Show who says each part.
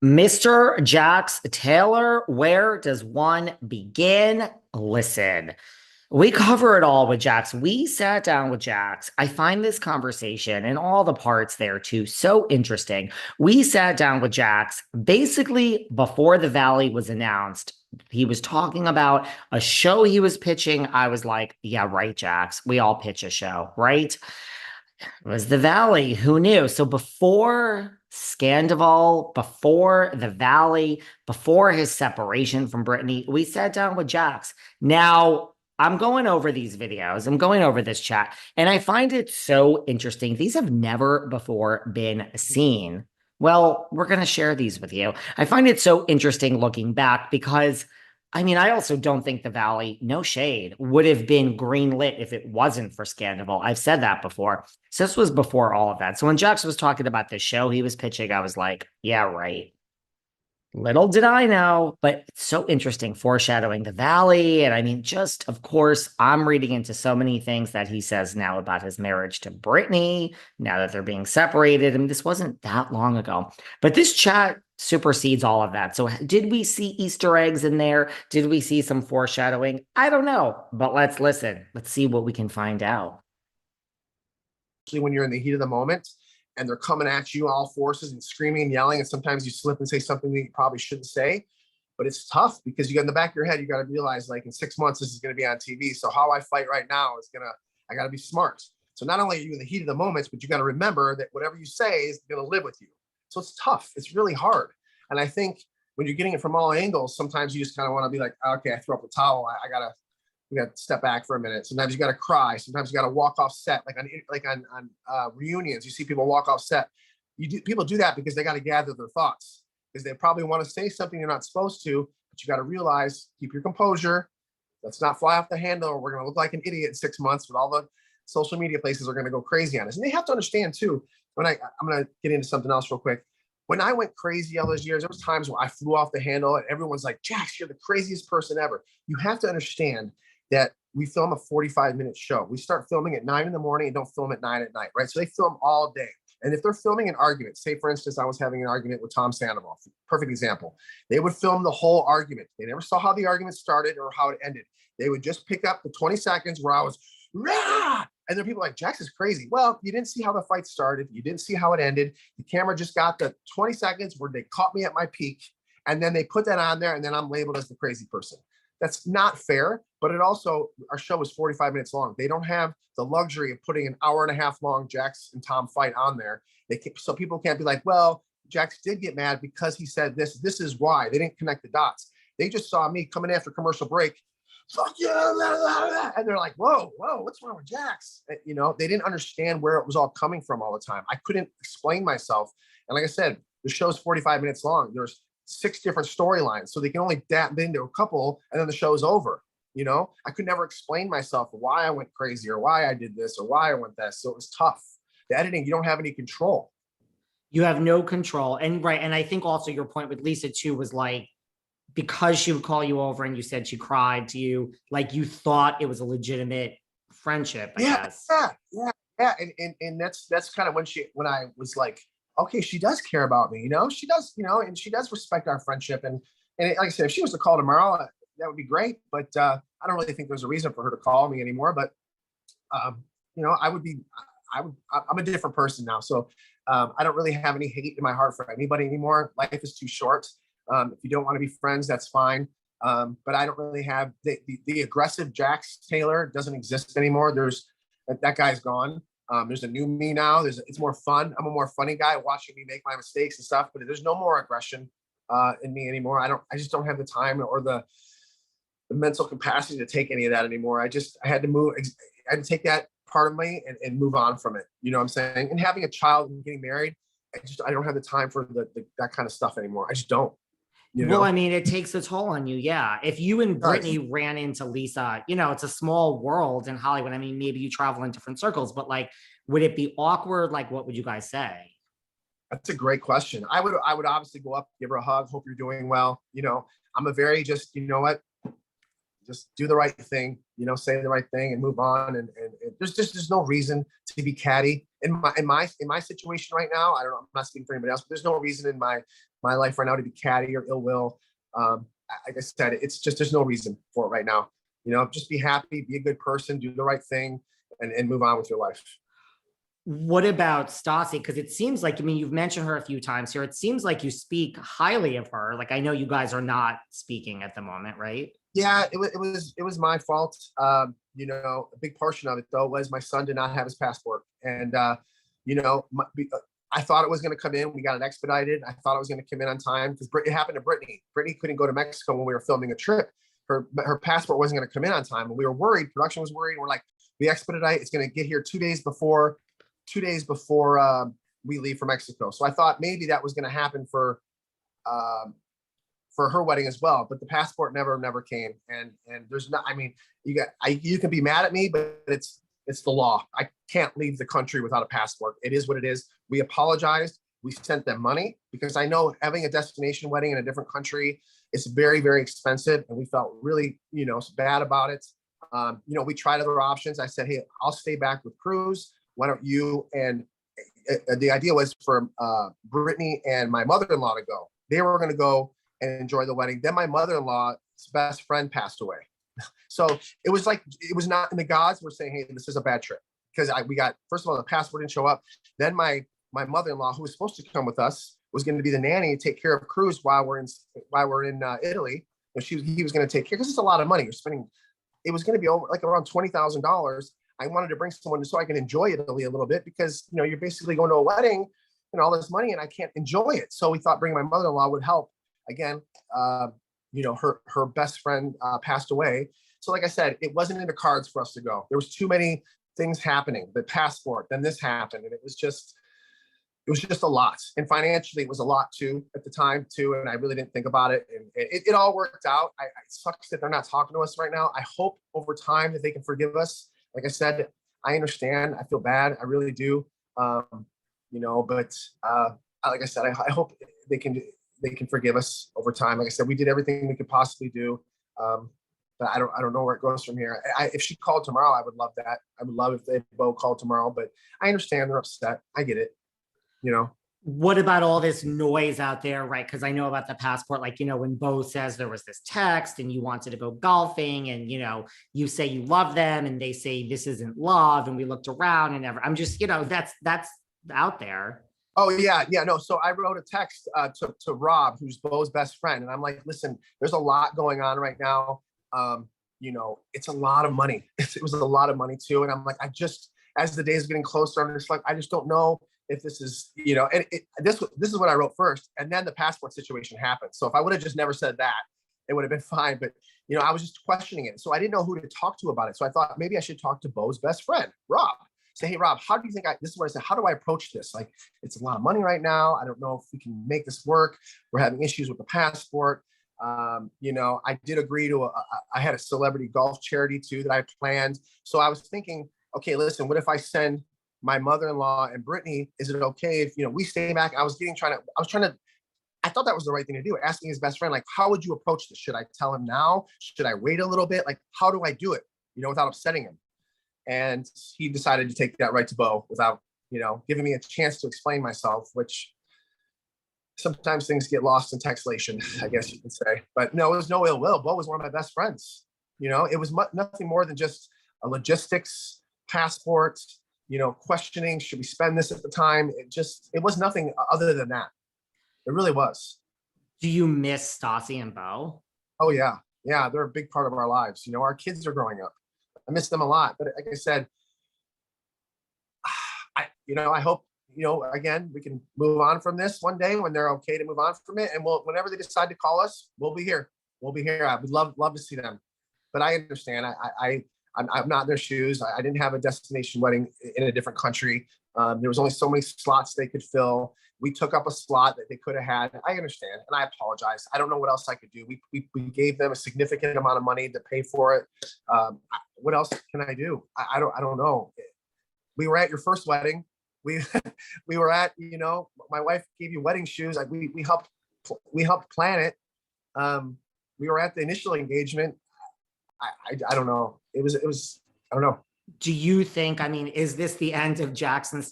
Speaker 1: Mr. Jax Taylor, where does one begin? Listen, we cover it all with Jax. We sat down with Jax. I find this conversation and all the parts there too so interesting. We sat down with Jax basically before the Valley was announced. He was talking about a show he was pitching. I was like, yeah, right, Jax. We all pitch a show, right? It was the Valley. Who knew? So before Scandival, before the Valley, before his separation from Brittany, we sat down with Jax. Now, I'm going over these videos. I'm going over this chat, and I find it so interesting. These have never before been seen. Well, we're going to share these with you. I find it so interesting looking back because I mean, I also don't think the Valley, no shade, would have been greenlit if it wasn't for Scandival. I've said that before. So this was before all of that. So when Jax was talking about the show he was pitching, I was like, yeah, right. Little did I know, but it's so interesting foreshadowing the Valley. And I mean, just of course, I'm reading into so many things that he says now about his marriage to Brittany, now that they're being separated. I mean, this wasn't that long ago, but this chat supersedes all of that. So, did we see Easter eggs in there? Did we see some foreshadowing? I don't know, but let's listen. Let's see what we can find out.
Speaker 2: When you're in the heat of the moment and they're coming at you all forces and screaming and yelling, and sometimes you slip and say something that you probably shouldn't say, but it's tough because you got in the back of your head, you got to realize like in 6 months this is going to be on TV, so how I fight right now is gonna, I got to be smart. So not only are you in the heat of the moments, but you got to remember that whatever you say is going to live with you. So it's tough, it's really hard. And I think when you're getting it from all angles, sometimes you just kind of want to be like, okay, I throw up the towel, I gotta, we got to step back for a minute. Sometimes you got to cry. Sometimes you got to walk off set, like on reunions. You see people walk off set. People do that because they got to gather their thoughts because they probably want to say something you're not supposed to. But you got to realize, keep your composure. Let's not fly off the handle, or we're going to look like an idiot in 6 months. With all the social media places are going to go crazy on us, and they have to understand too. When I'm going to get into something else real quick. When I went crazy all those years, there was times where I flew off the handle, and everyone's like, "Jax, you're the craziest person ever." You have to understand that we film a 45-minute show. We start filming at 9 in the morning and don't film at 9 at night, right? So they film all day. And if they're filming an argument, say for instance, I was having an argument with Tom Sandoval, perfect example. They would film the whole argument. They never saw how the argument started or how it ended. They would just pick up the 20 seconds where I was, rah! And then people are like, Jax is crazy. Well, you didn't see how the fight started. You didn't see how it ended. The camera just got the 20 seconds where they caught me at my peak. And then they put that on there, and then I'm labeled as the crazy person. That's not fair, but it also, our show is 45 minutes long. They don't have the luxury of putting an hour and a half long Jax and Tom fight on there. So people can't be like, well, Jax did get mad because he said this. This is why. They didn't connect the dots. They just saw me coming after commercial break. Fuck you. And they're like, whoa, what's wrong with Jax? You know, they didn't understand where it was all coming from all the time. I couldn't explain myself. And like I said, the show's 45 minutes long. There's 6 different storylines, so they can only dap into a couple and then the show's over. You know, I could never explain myself why I went crazy or why I did this or why I went that. So it was tough. The editing, you don't have any control.
Speaker 1: You have no control. And right. And I think also your point with Lisa too was like, because she would call you over and you said she cried to you, like you thought it was a legitimate friendship, I guess.
Speaker 2: Yeah. And that's kind of when I was like, okay, she does care about me, you know, she does, you know, and she does respect our friendship. And like I said, if she was to call tomorrow, that would be great. But I don't really think there's a reason for her to call me anymore. But you know, I'm a different person now. So I don't really have any hate in my heart for anybody anymore. Life is too short. If you don't want to be friends, that's fine. But I don't really have the aggressive Jax Taylor doesn't exist anymore. That guy's gone. There's a new me now. It's more fun. I'm a more funny guy watching me make my mistakes and stuff, but there's no more aggression in me anymore. I just don't have the time or the mental capacity to take any of that anymore. I had to move. I had to take that part of me and move on from it. You know what I'm saying? And having a child and getting married, I don't have the time for that kind of stuff anymore. I just don't. You know?
Speaker 1: Well, I mean, it takes a toll on you. Yeah. If you and Brittany ran into Lisa, you know, it's a small world in Hollywood. I mean, maybe you travel in different circles, but like, would it be awkward? Like, what would you guys say?
Speaker 2: That's a great question. I would obviously go up, give her a hug, hope you're doing well. You know, I'm a very just, you know what, just do the right thing, you know, say the right thing and move on. And there's no reason to be catty. in my situation right now, I don't know, I'm not speaking for anybody else, but there's no reason in my life right now to be catty or ill will. Like I said, it's just, there's no reason for it right now. Just be happy, be a good person, do the right thing, and move on with your life.
Speaker 1: What about Stassi? Because it seems like, I mean, you've mentioned her a few times here. It seems like you speak highly of her. Like, I know you guys are not speaking at the moment, right?
Speaker 2: Yeah, it was my fault. A big portion of it though was my son did not have his passport, and I thought it was going to come in. We got it expedited. I thought it was going to come in on time because it happened to Brittany. Brittany couldn't go to Mexico when we were filming a trip. Her passport wasn't going to come in on time, and we were worried. Production was worried. We're like, we expedite. It's going to get here 2 days before we leave for Mexico. So I thought maybe that was going to happen for her wedding as well, but the passport never came. And there's not, I mean, you can be mad at me, but it's the law. I can't leave the country without a passport. It is what it is. We apologized. We sent them money because I know having a destination wedding in a different country is very, very expensive. And we felt really, bad about it. We tried other options. I said, hey, I'll stay back with Cruz. Why don't you? And the idea was for Brittany and my mother-in-law to go. They were going to go and enjoy the wedding. Then my mother-in-law's best friend passed away. So it was not in the gods. We're saying, hey, this is a bad trip because we got, first of all, the passport didn't show up. Then my mother-in-law, who was supposed to come with us, was going to be the nanny and take care of Cruz while we're in Italy. And he was going to take care because it's a lot of money you're spending. It was going to be over like around $20,000. I wanted to bring someone so I can enjoy Italy a little bit because you're basically going to a wedding and all this money and I can't enjoy it. So we thought bringing my mother-in-law would help. Again, her best friend passed away. So like I said, it wasn't in the cards for us to go. There was too many things happening. The passport, then this happened, and it was just a lot. And financially, it was a lot too at the time too. And I really didn't think about it. And it all worked out. It sucks that they're not talking to us right now. I hope over time that they can forgive us. Like I said, I understand. I feel bad. I really do. But like I said, I hope they can forgive us over time. Like I said, we did everything we could possibly do. But I don't know where it goes from here. If she called tomorrow, I would love that. I would love if they both called tomorrow, but I understand they're upset. I get it.
Speaker 1: What about all this noise out there, right? Because I know about the passport, like, when Bo says there was this text and you wanted to go golfing and, you say you love them and they say this isn't love. And we looked around and I'm just, that's out there.
Speaker 2: Oh yeah. No. So I wrote a text to Rob, who's Bo's best friend. And I'm like, listen, there's a lot going on right now. It's a lot of money. It was a lot of money too. And I'm like, as the days are getting closer, I'm just like, I just don't know if this is, and this is what I wrote first. And then the passport situation happened. So if I would have just never said that, it would have been fine. But, I was just questioning it. So I didn't know who to talk to about it. So I thought maybe I should talk to Bo's best friend, Rob. Say, hey, Rob, how do you think this is what I said, how do I approach this? Like, it's a lot of money right now. I don't know if we can make this work. We're having issues with the passport. I did agree to, I had a celebrity golf charity too that I planned. So I was thinking, okay, listen, what if I send my mother-in-law and Brittany, is it okay if, we stay back? I thought that was the right thing to do. Asking his best friend, like, how would you approach this? Should I tell him now? Should I wait a little bit? Like, how do I do it, without upsetting him? And he decided to take that right to Bo without, giving me a chance to explain myself, which sometimes things get lost in textlation, I guess you can say. But no, it was no ill will. Bo was one of my best friends. It was nothing more than just a logistics, passport, questioning, should we spend this at the time? It was nothing other than that. It really was.
Speaker 1: Do you miss Stassi and Bo?
Speaker 2: Oh yeah. Yeah. They're a big part of our lives. Our kids are growing up. I miss them a lot. But like I said, I hope, again, we can move on from this one day when they're okay to move on from it. And whenever they decide to call us, we'll be here. We'll be here. I would love to see them. But I understand. I'm not in their shoes. I didn't have a destination wedding in a different country. There was only so many slots they could fill. We took up a slot that they could have had. I understand, and I apologize. I don't know what else I could do. We gave them a significant amount of money to pay for it. What else can I do? I don't know. We were at your first wedding. We were at, my wife gave you wedding shoes. Like we helped plan it. We were at the initial engagement. I don't know. It was, I don't know.
Speaker 1: Do you think, is this the end of Jackson's